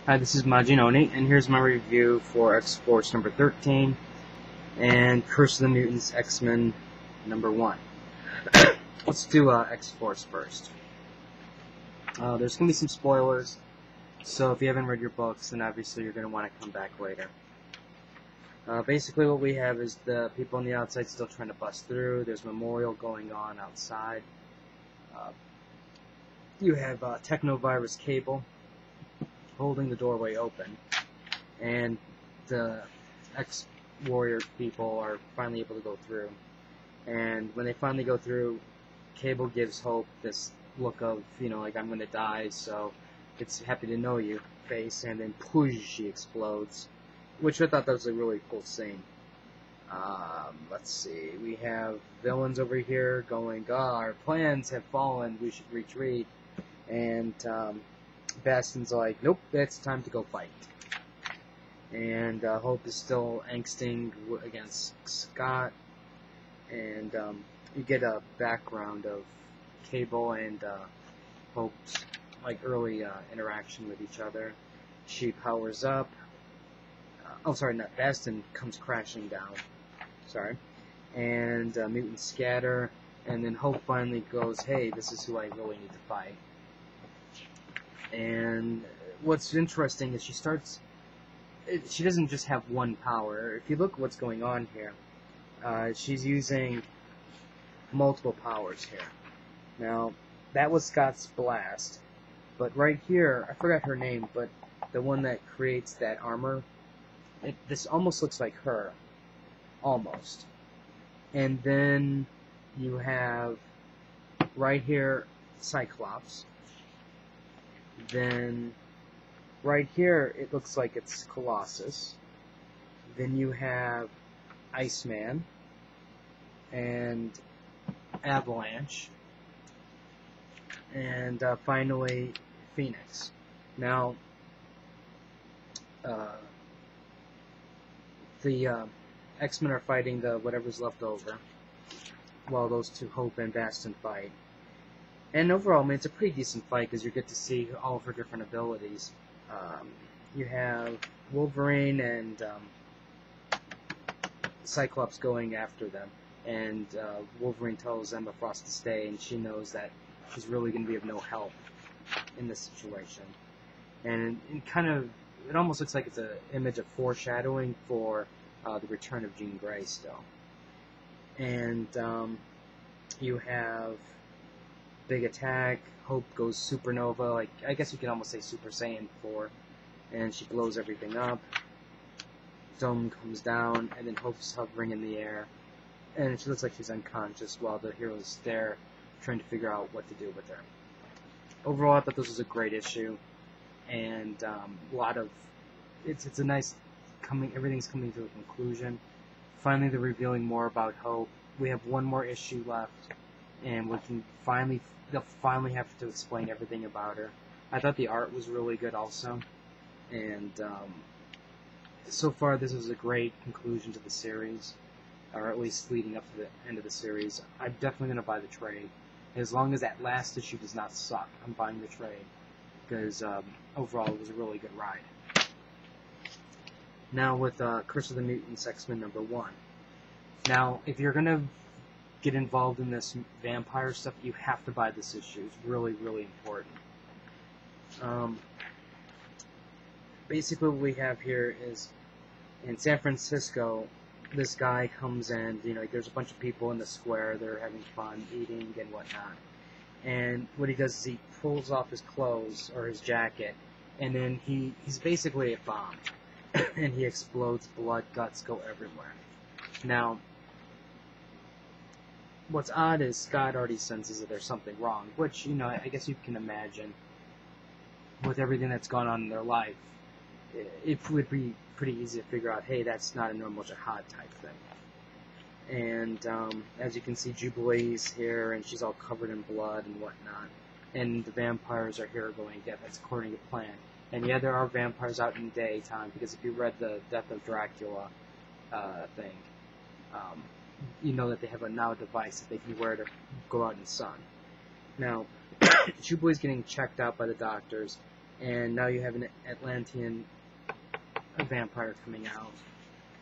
Hi, this is Maginoni, and here's my review for X-Force number 13 and Curse of the Mutants X-Men number 1. Let's do X-Force first. There's going to be some spoilers, so if you haven't read your books, then obviously you're going to want to come back later. Basically what we have is the people on the outside still trying to bust through. There's a memorial going on outside. You have Technovirus Cable holding the doorway open, and the ex-warrior people are finally able to go through. And when they finally go through, Cable gives Hope this look of, like, I'm gonna die, so it's happy to know you face, and then poosh, she explodes, which I thought that was a really cool scene. Let's see, we have villains over here going, our plans have fallen, we should retreat, and Bastion's like, nope, it's time to go fight. And Hope is still angsting against Scott, and you get a background of Cable and Hope's early interaction with each other. She powers up. Bastion comes crashing down. Sorry. And mutants scatter, and then Hope finally goes, hey, this is who I really need to fight. And what's interesting is she doesn't just have one power. If you look at what's going on here, she's using multiple powers here. Now, that was Scott's blast, but right here, I forgot her name, but the one that creates that armor, this almost looks like her. Almost. And then you have right here Cyclops. Then right here it looks like it's Colossus. Then you have Iceman and Avalanche, and finally Phoenix. Now the X-Men are fighting the whatever's left over, while those two, Hope and Bastion, fight. And overall, I mean, it's a pretty decent fight because you get to see all of her different abilities. You have Wolverine and Cyclops going after them, and Wolverine tells Emma Frost to stay, and she knows that she's really going to be of no help in this situation. And it almost looks like it's an image of foreshadowing for the return of Jean Grey still. And you have big attack. Hope goes supernova, I guess you can almost say Super Saiyan 4, and she blows everything up. Dome comes down, and then Hope's hovering in the air, and she looks like she's unconscious while the hero's there trying to figure out what to do with her. Overall, I thought this was a great issue, and it's a nice everything's coming to a conclusion. Finally, they're revealing more about Hope. We have one more issue left, and they'll finally have to explain everything about her. I thought the art was really good also, and so far this is a great conclusion to the series, or at least leading up to the end of the series. I'm definitely going to buy the trade. As long as that last issue does not suck, I'm buying the trade, because overall it was a really good ride. Now with Curse of the Mutants X-Men number 1. Now, if you're going to get involved in this vampire stuff, you have to buy this issue. It's really, really important. Basically what we have here is, in San Francisco, this guy comes in, there's a bunch of people in the square, they're having fun, eating and whatnot. And what he does is he pulls off his clothes, or his jacket, and then he's basically a bomb. And he explodes, blood, guts go everywhere. Now, what's odd is Scott already senses that there's something wrong, which, I guess you can imagine with everything that's gone on in their life. It would be pretty easy to figure out, hey, that's not a normal jihad type thing. And as you can see, Jubilee's here, and she's all covered in blood and whatnot. And the vampires are here going, yeah, that's according to plan. And yeah, there are vampires out in daytime, because if you read the Death of Dracula thing, you know that they have a now device that they can wear to go out in the sun. Now, Jubilee's getting checked out by the doctors, And now you have an Atlantean vampire coming out,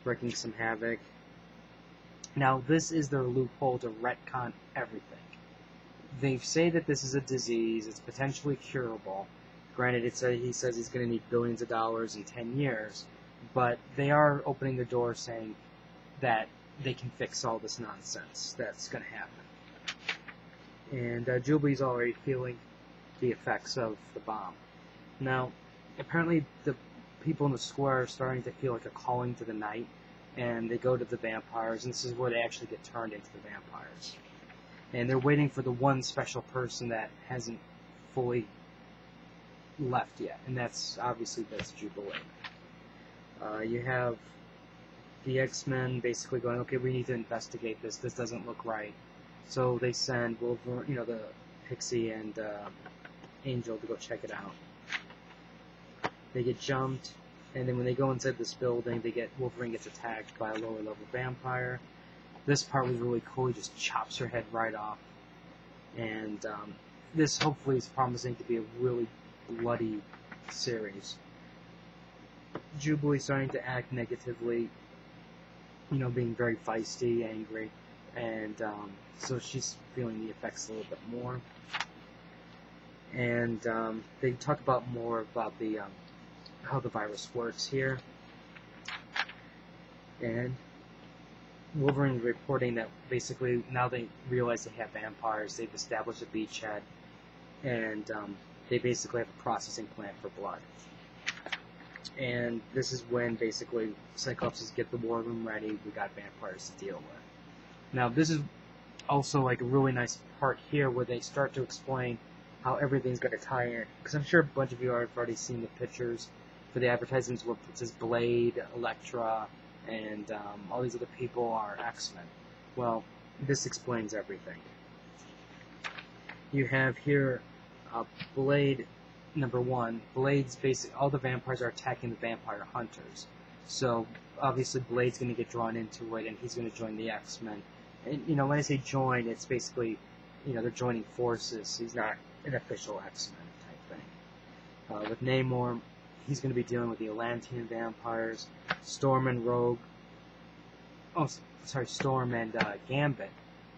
wreaking some havoc. Now, this is their loophole to retcon everything. They say that this is a disease, it's potentially curable. Granted, he says he's going to need billions of dollars in 10 years, but they are opening the door saying that they can fix all this nonsense that's going to happen. And Jubilee's already feeling the effects of the bomb. Now, apparently the people in the square are starting to feel like a calling to the night, and they go to the vampires, and this is where they actually get turned into the vampires. And they're waiting for the one special person that hasn't fully left yet, and that's Jubilee. You have the X-Men basically going, okay, we need to investigate this. This doesn't look right. So they send Wolverine, the Pixie and Angel to go check it out. They get jumped, and then when they go inside this building, Wolverine gets attacked by a lower level vampire. This part was really cool. He just chops her head right off, and this hopefully is promising to be a really bloody series. Jubilee's starting to act negatively, being very feisty, angry, and so she's feeling the effects a little bit more. And they talk about more about the how the virus works here. And Wolverine's reporting that basically now they realize they have vampires, they've established a beachhead, and they basically have a processing plant for blood. And this is when basically Cyclops says, get the war room ready, we got vampires to deal with. Now this is also like a really nice part here where they start to explain how everything's going to tie in. Because I'm sure a bunch of you have already seen the pictures for the advertisements where it says Blade, Elektra, and all these other people are X-Men. Well, this explains everything. You have here Blade, number one. Blade's basically, all the vampires are attacking the vampire hunters. So, obviously Blade's going to get drawn into it, and he's going to join the X-Men. And, when I say join, it's basically, they're joining forces. He's not an official X-Men type thing. With Namor, he's going to be dealing with the Atlantean vampires. Storm and Gambit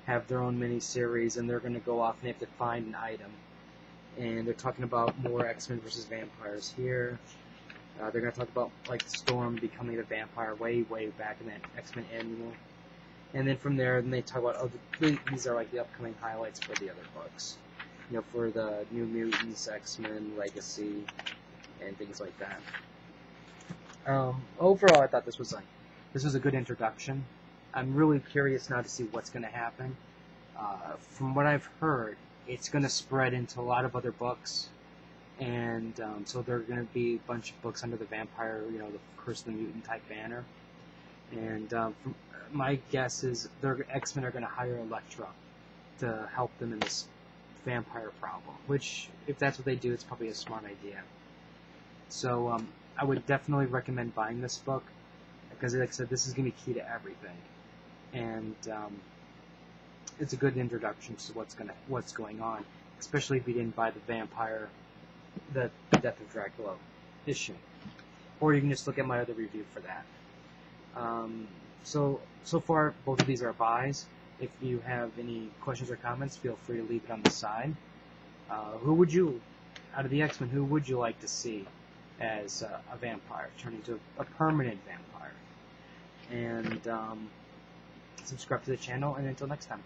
have their own mini-series, and they're going to go off and they have to find an item. And they're talking about more X-Men versus vampires here. They're going to talk about Storm becoming a vampire way back in that X-Men annual. And then from there, they talk about these are the upcoming highlights for the other books. For the New Mutants, X-Men, Legacy, and things like that. Overall, I thought this was a good introduction. I'm really curious now to see what's going to happen. From what I've heard, it's going to spread into a lot of other books, and so there are going to be a bunch of books under the vampire, the Curse of the Mutant type banner. And my guess is their X-Men are going to hire Elektra to help them in this vampire problem, which, if that's what they do, it's probably a smart idea. So I would definitely recommend buying this book, because like I said, this is going to be key to everything, and it's a good introduction to what's going on, especially if you didn't buy the Death of Dracula issue, or you can just look at my other review for that. So far, both of these are buys. If you have any questions or comments, feel free to leave it on the side. Out of the X-Men, who would you like to see as a vampire, turn into a permanent vampire? And subscribe to the channel, and until next time.